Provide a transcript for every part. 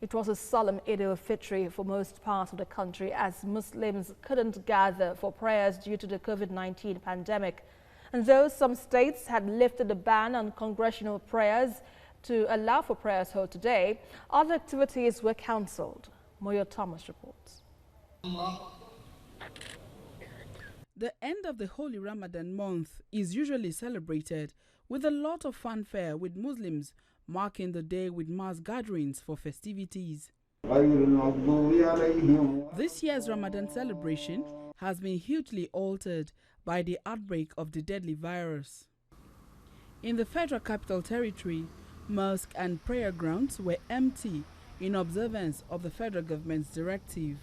It was a solemn Eid-el-Fitri for most parts of the country as Muslims couldn't gather for prayers due to the COVID-19 pandemic. And though some states had lifted the ban on congregational prayers to allow for prayers held today, other activities were cancelled. Moyo Thomas reports. The end of the Holy Ramadan month is usually celebrated with a lot of fanfare, with Muslims marking the day with mass gatherings for festivities. This year's Ramadan celebration has been hugely altered by the outbreak of the deadly virus. In the Federal Capital Territory, mosques and prayer grounds were empty in observance of the federal government's directive.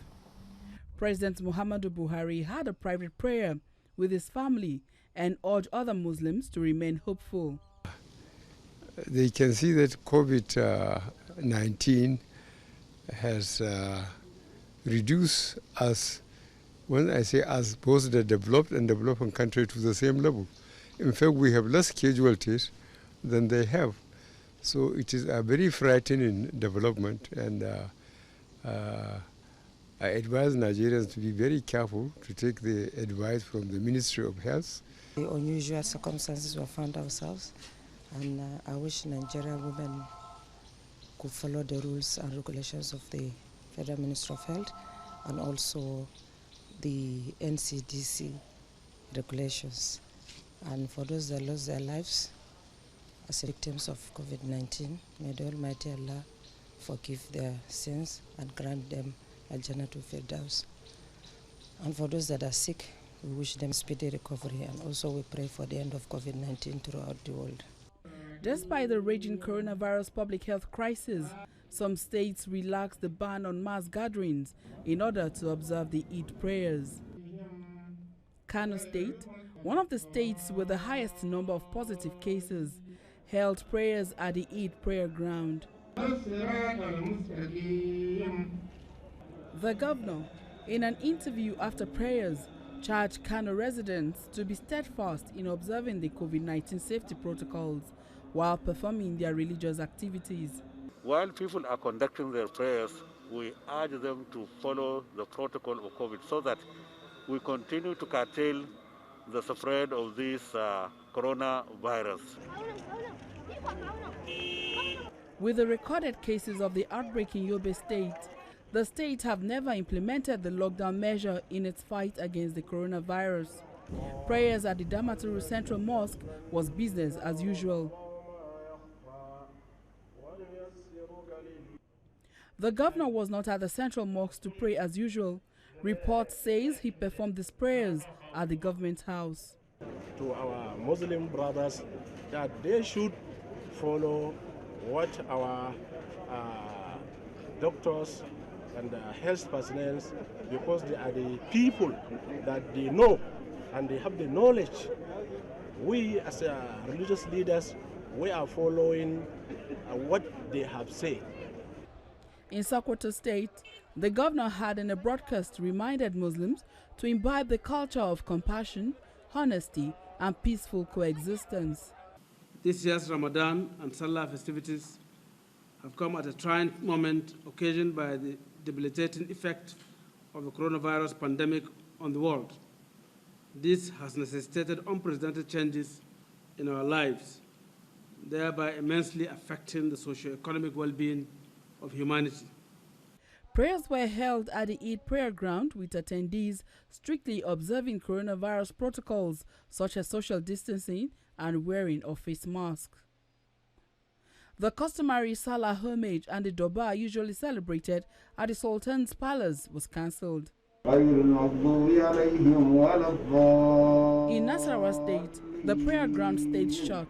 President Muhammadu Buhari had a private prayer with his family and urged other Muslims to remain hopeful. They can see that COVID-19 has reduced us, when I say us, both the developed and developing country to the same level. In fact, we have less casualties than they have. So it is a very frightening development, and I advise Nigerians to be very careful to take the advice from the Ministry of Health. The unusual circumstances we found ourselves, and I wish Nigerian women could follow the rules and regulations of the Federal Ministry of Health and also the NCDC regulations. And for those that lost their lives as victims of COVID-19, may the Almighty Allah forgive their sins and grant them Al-Jannatu Firdaus. And for those that are sick, we wish them speedy recovery, and also we pray for the end of COVID-19 throughout the world. Despite the raging coronavirus public health crisis, some states relaxed the ban on mass gatherings in order to observe the Eid prayers. Kano State, one of the states with the highest number of positive cases, held prayers at the Eid prayer ground. The governor, in an interview after prayers, charged Kano residents to be steadfast in observing the COVID-19 safety protocols while performing their religious activities. While people are conducting their prayers, we urge them to follow the protocol of COVID so that we continue to curtail the spread of this coronavirus. With the recorded cases of the outbreak in Yobe State, the state have never implemented the lockdown measure in its fight against the coronavirus. Prayers at the Damaturu Central Mosque was business as usual. The governor was not at the Central Mosque to pray as usual. Report says he performed his prayers at the government house. To our Muslim brothers, that they should follow what our doctors and health personnel, because they are the people that they know and they have the knowledge. We as religious leaders, we are following what they have said. In Sokoto State, the governor had in a broadcast reminded Muslims to imbibe the culture of compassion, honesty, and peaceful coexistence. This year's Ramadan and Salah festivities have come at a trying moment occasioned by the debilitating effect of the coronavirus pandemic on the world. This has necessitated unprecedented changes in our lives, thereby immensely affecting the socio-economic well-being of humanity. Prayers were held at the Eid prayer ground with attendees strictly observing coronavirus protocols such as social distancing and wearing of face masks. The customary Salah homage and the Doba usually celebrated at the Sultan's Palace was cancelled. In Nasarawa State, the prayer ground stayed shut,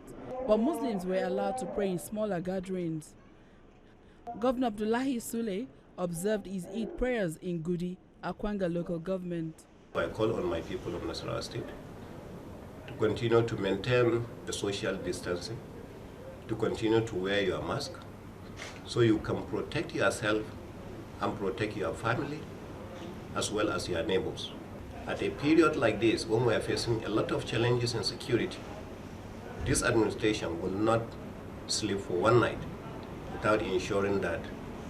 but Muslims were allowed to pray in smaller gatherings. Governor Abdullahi Sule observed his Eid prayers in Gudi, Akwanga local government. I call on my people of Nasarawa State to continue to maintain the social distancing, to continue to wear your mask so you can protect yourself and protect your family as well as your neighbors. At a period like this, when we are facing a lot of challenges in security, this administration will not sleep for one night without ensuring that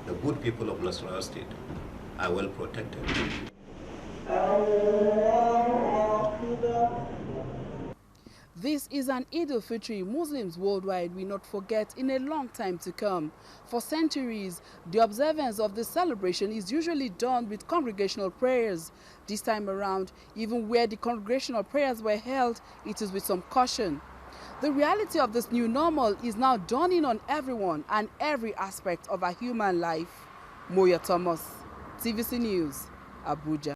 the good people of Nasarawa State are well protected. This is an Eid-el-Fitr Muslims worldwide will not forget in a long time to come. For centuries, the observance of this celebration is usually done with congregational prayers. This time around, even where the congregational prayers were held, it is with some caution. The reality of this new normal is now dawning on everyone and every aspect of our human life. Moya Thomas, TVC News, Abuja.